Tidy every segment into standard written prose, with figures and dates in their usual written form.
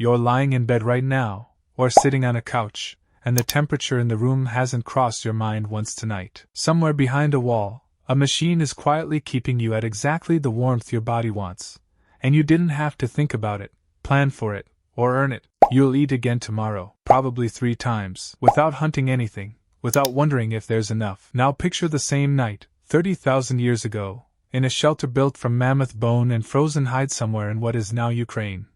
You're lying in bed right now, or sitting on a couch, and the temperature in the room hasn't crossed your mind once tonight. Somewhere behind a wall, a machine is quietly keeping you at exactly the warmth your body wants, and you didn't have to think about it, plan for it, or earn it. You'll eat again tomorrow, probably 3 times, without hunting anything, without wondering if there's enough. Now picture the same night, 30,000 years ago, in a shelter built from mammoth bone and frozen hide somewhere in what is now Ukraine,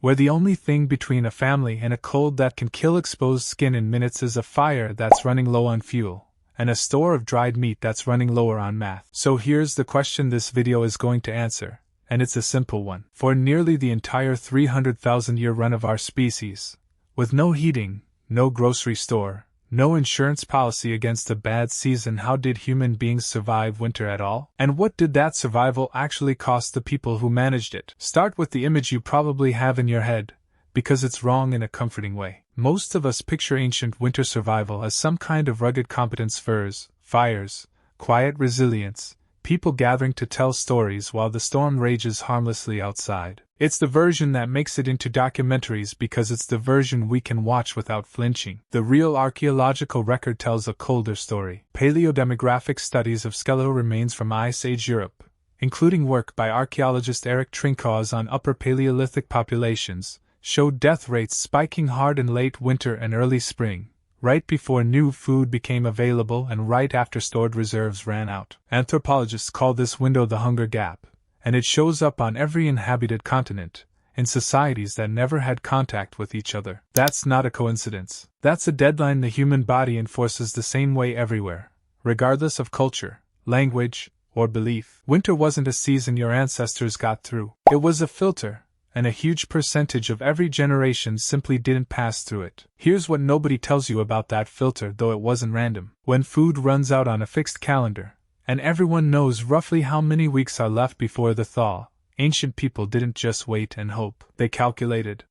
where the only thing between a family and a cold that can kill exposed skin in minutes is a fire that's running low on fuel, and a store of dried meat that's running lower on math. So here's the question this video is going to answer, and it's a simple one. For nearly the entire 300,000-year run of our species, with no heating, no grocery store, no insurance policy against a bad season, how did human beings survive winter at all? And what did that survival actually cost the people who managed it? Start with the image you probably have in your head, because it's wrong in a comforting way. Most of us picture ancient winter survival as some kind of rugged competence: furs, fires, quiet resilience, people gathering to tell stories while the storm rages harmlessly outside. It's the version that makes it into documentaries because it's the version we can watch without flinching. The real archaeological record tells a colder story. Paleodemographic studies of skeletal remains from Ice Age Europe, including work by archaeologist Eric Trinkaus on Upper Paleolithic populations, showed death rates spiking hard in late winter and early spring, right before new food became available and right after stored reserves ran out. Anthropologists call this window the hunger gap, and it shows up on every inhabited continent, in societies that never had contact with each other. That's not a coincidence. That's a deadline the human body enforces the same way everywhere, regardless of culture, language, or belief. Winter wasn't a season your ancestors got through. It was a filter, and a huge percentage of every generation simply didn't pass through it. Here's what nobody tells you about that filter, though it wasn't random. When food runs out on a fixed calendar, and everyone knows roughly how many weeks are left before the thaw, ancient people didn't just wait and hope. They calculated.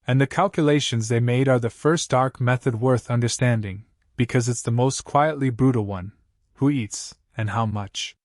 And the calculations they made are the first dark method worth understanding, because it's the most quietly brutal one. Who eats, and how much?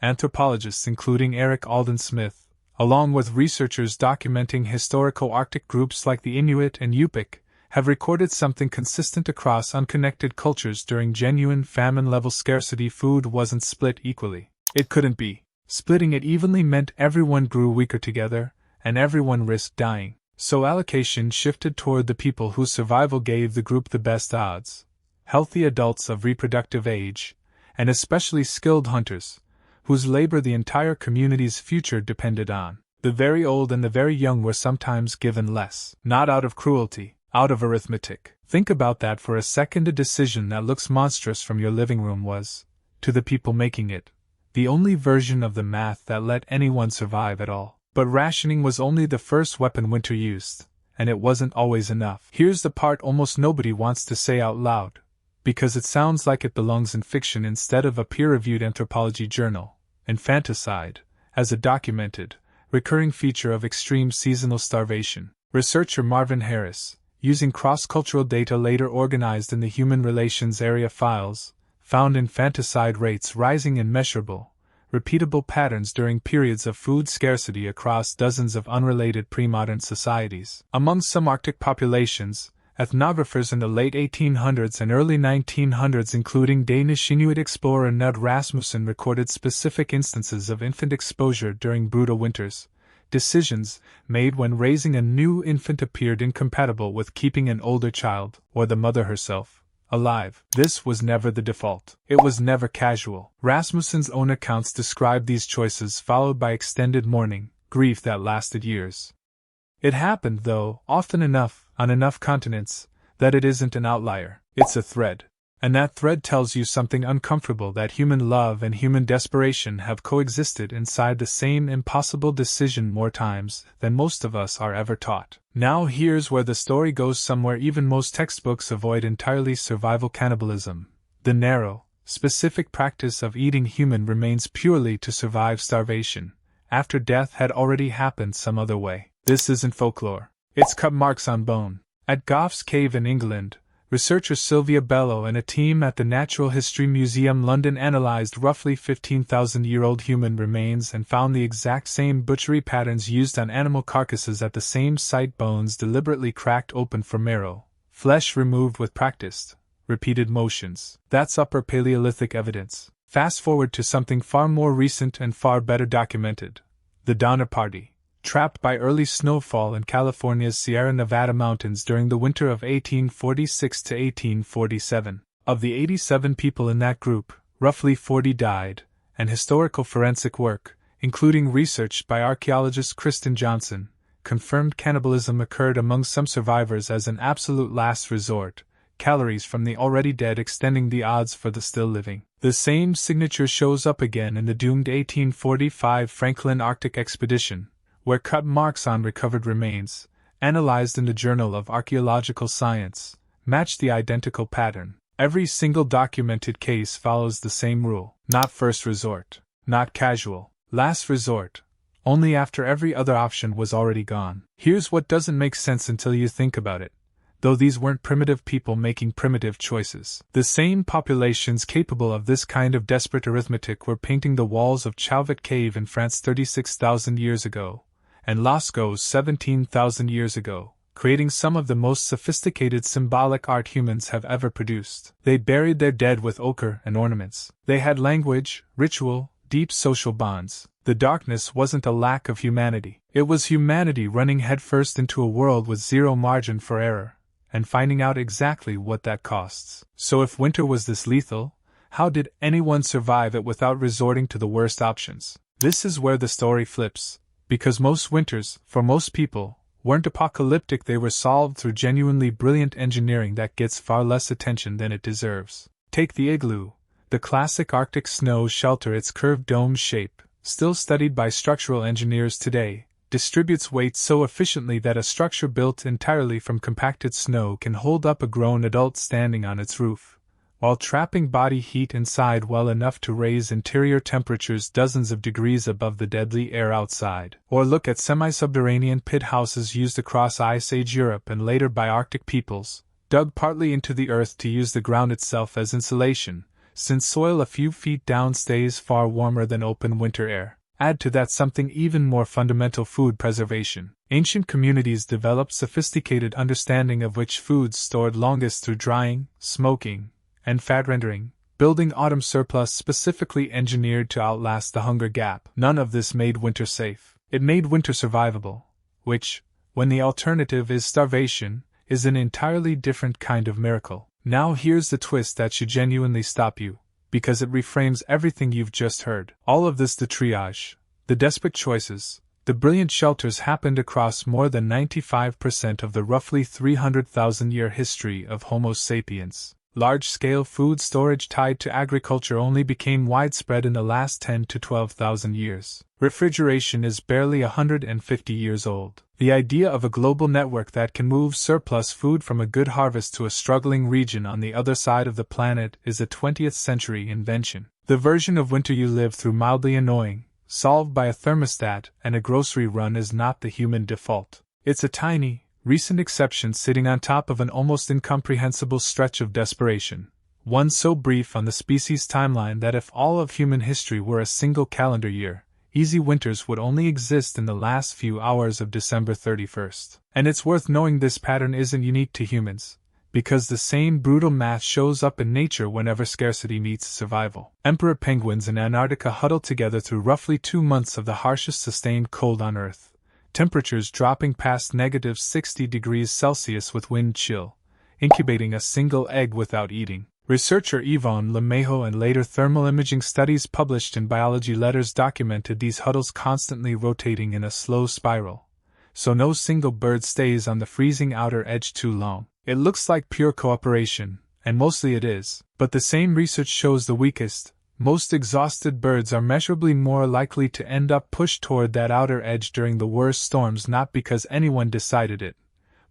Anthropologists including Eric Alden Smith, along with researchers documenting historical Arctic groups like the Inuit and Yupik, have recorded something consistent across unconnected cultures during genuine famine-level scarcity. Food wasn't split equally. It couldn't be. Splitting it evenly meant everyone grew weaker together, and everyone risked dying. So allocation shifted toward the people whose survival gave the group the best odds: healthy adults of reproductive age, and especially skilled hunters, whose labor the entire community's future depended on. The very old and the very young were sometimes given less. Not out of cruelty, out of arithmetic. Think about that for a second. A decision that looks monstrous from your living room was, to the people making it, the only version of the math that let anyone survive at all. But rationing was only the first weapon winter used, and it wasn't always enough. Here's the part almost nobody wants to say out loud, because it sounds like it belongs in fiction instead of a peer-reviewed anthropology journal: infanticide, as a documented, recurring feature of extreme seasonal starvation. Researcher Marvin Harris, using cross-cultural data later organized in the Human Relations Area files, found infanticide rates rising in measurable, repeatable patterns during periods of food scarcity across dozens of unrelated pre-modern societies. Among some Arctic populations, ethnographers in the late 1800s and early 1900s, including Danish Inuit explorer Knud Rasmussen, recorded specific instances of infant exposure during brutal winters. Decisions made when raising a new infant appeared incompatible with keeping an older child, or the mother herself, alive. This was never the default. It was never casual. Rasmussen's own accounts described these choices followed by extended mourning, grief that lasted years. It happened, though, often enough, on enough continents, that it isn't an outlier. It's a thread. And that thread tells you something uncomfortable: that human love and human desperation have coexisted inside the same impossible decision more times than most of us are ever taught. Now here's where the story goes somewhere even most textbooks avoid entirely: survival cannibalism. The narrow, specific practice of eating human remains purely to survive starvation, after death had already happened some other way. This isn't folklore. It's cut marks on bone. At Gough's Cave in England, Researcher Sylvia Bello and a team at the Natural History Museum London analyzed roughly 15,000-year-old human remains and found the exact same butchery patterns used on animal carcasses at the same site, bones deliberately cracked open for marrow, flesh removed with practiced, repeated motions. That's Upper Paleolithic evidence. Fast forward to something far more recent and far better documented: the Donner Party. Trapped by early snowfall in California's Sierra Nevada mountains during the winter of 1846 to 1847. Of the 87 people in that group, roughly 40 died, and historical forensic work, including research by archaeologist Kristen Johnson, confirmed cannibalism occurred among some survivors as an absolute last resort, calories from the already dead extending the odds for the still living. The same signature shows up again in the doomed 1845 Franklin Arctic expedition, where cut marks on recovered remains, analyzed in the Journal of Archaeological Science, match the identical pattern. Every single documented case follows the same rule: not first resort, not casual, last resort, only after every other option was already gone. Here's what doesn't make sense until you think about it. Though these weren't primitive people making primitive choices, the same populations capable of this kind of desperate arithmetic were painting the walls of Chauvet Cave in France 36,000 years ago, and Lascaux 17,000 years ago, creating some of the most sophisticated symbolic art humans have ever produced. They buried their dead with ochre and ornaments. They had language, ritual, deep social bonds. The darkness wasn't a lack of humanity. It was humanity running headfirst into a world with zero margin for error, and finding out exactly what that costs. So if winter was this lethal, how did anyone survive it without resorting to the worst options? This is where the story flips. Because most winters, for most people, weren't apocalyptic, they were solved through genuinely brilliant engineering that gets far less attention than it deserves. Take the igloo, the classic Arctic snow shelter. Its curved dome shape, still studied by structural engineers today, distributes weight so efficiently that a structure built entirely from compacted snow can hold up a grown adult standing on its roof, while trapping body heat inside well enough to raise interior temperatures dozens of degrees above the deadly air outside. Or look at semi-subterranean pit houses used across Ice Age Europe and later by Arctic peoples, dug partly into the earth to use the ground itself as insulation, since soil a few feet down stays far warmer than open winter air. Add to that something even more fundamental: food preservation. Ancient communities developed sophisticated understanding of which foods stored longest through drying, smoking, and fat rendering, building autumn surplus specifically engineered to outlast the hunger gap. None of this made winter safe. It made winter survivable, which, when the alternative is starvation, is an entirely different kind of miracle. Now here's the twist that should genuinely stop you, because it reframes everything you've just heard. All of this, the triage, the desperate choices, the brilliant shelters, happened across more than 95% of the roughly 300,000-year history of Homo sapiens. Large-scale food storage tied to agriculture only became widespread in the last 10 to 12,000 years. Refrigeration is barely 150 years old. The idea of a global network that can move surplus food from a good harvest to a struggling region on the other side of the planet is a 20th century invention. The version of winter you live through, mildly annoying, solved by a thermostat and a grocery run, is not the human default. It's a tiny, recent exception sitting on top of an almost incomprehensible stretch of desperation, one so brief on the species' timeline that if all of human history were a single calendar year, easy winters would only exist in the last few hours of December 31st. And it's worth knowing this pattern isn't unique to humans, because the same brutal math shows up in nature whenever scarcity meets survival. Emperor penguins in Antarctica huddle together through roughly 2 months of the harshest sustained cold on Earth, temperatures dropping past negative 60 degrees Celsius with wind chill, incubating a single egg without eating. Researcher Yvonne Lemejo and later thermal imaging studies published in Biology Letters documented these huddles constantly rotating in a slow spiral, so no single bird stays on the freezing outer edge too long. It looks like pure cooperation, and mostly it is, but the same research shows the weakest, most exhausted birds are measurably more likely to end up pushed toward that outer edge during the worst storms, not because anyone decided it,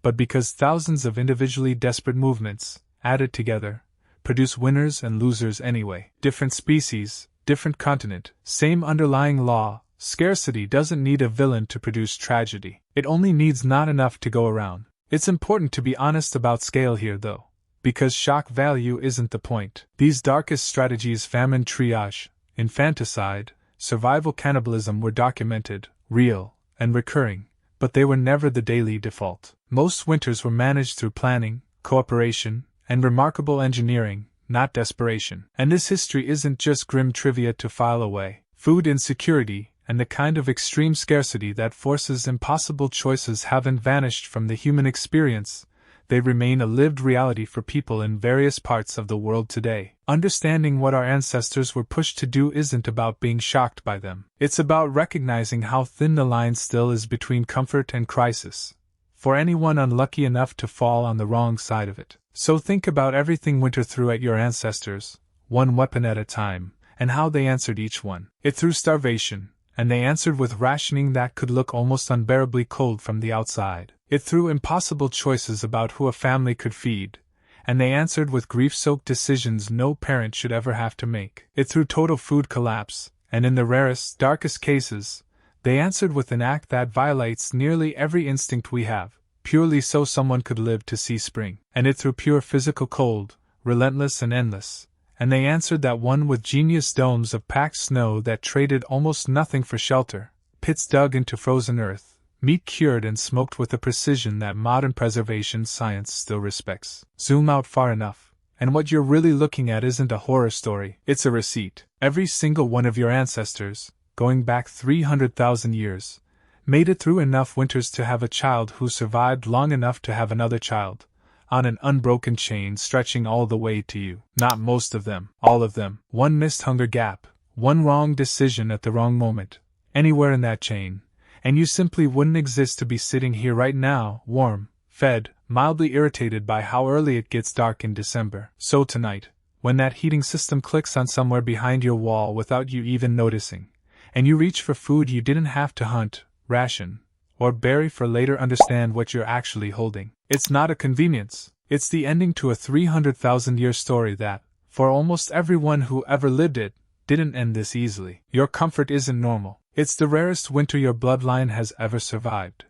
but because thousands of individually desperate movements, added together, produce winners and losers anyway. Different species, different continent, same underlying law. Scarcity doesn't need a villain to produce tragedy. It only needs not enough to go around. It's important to be honest about scale here, though, because shock value isn't the point. These darkest strategies, famine, triage, infanticide, survival, cannibalism, were documented, real, and recurring, but they were never the daily default. Most winters were managed through planning, cooperation, and remarkable engineering, not desperation. And this history isn't just grim trivia to file away. Food insecurity and the kind of extreme scarcity that forces impossible choices haven't vanished from the human experience. They remain a lived reality for people in various parts of the world today. Understanding what our ancestors were pushed to do isn't about being shocked by them. It's about recognizing how thin the line still is between comfort and crisis, for anyone unlucky enough to fall on the wrong side of it. So think about everything winter threw at your ancestors, one weapon at a time, and how they answered each one. It threw starvation, and they answered with rationing that could look almost unbearably cold from the outside. It threw impossible choices about who a family could feed, and they answered with grief-soaked decisions no parent should ever have to make. It threw total food collapse, and in the rarest, darkest cases, they answered with an act that violates nearly every instinct we have, purely so someone could live to see spring. And it threw pure physical cold, relentless and endless, and they answered that one with genius, domes of packed snow that traded almost nothing for shelter, pits dug into frozen earth, meat cured and smoked with a precision that modern preservation science still respects. Zoom out far enough, and what you're really looking at isn't a horror story, it's a receipt. Every single one of your ancestors, going back 300,000 years, made it through enough winters to have a child who survived long enough to have another child, on an unbroken chain stretching all the way to you. Not most of them, all of them. One missed hunger gap, one wrong decision at the wrong moment, anywhere in that chain, and you simply wouldn't exist to be sitting here right now, warm, fed, mildly irritated by how early it gets dark in December. So tonight, when that heating system clicks on somewhere behind your wall without you even noticing, and you reach for food you didn't have to hunt, ration, or bury for later, understand what you're actually holding. It's not a convenience, it's the ending to a 300,000-year story that, for almost everyone who ever lived it, didn't end this easily. Your comfort isn't normal. It's the rarest winter your bloodline has ever survived.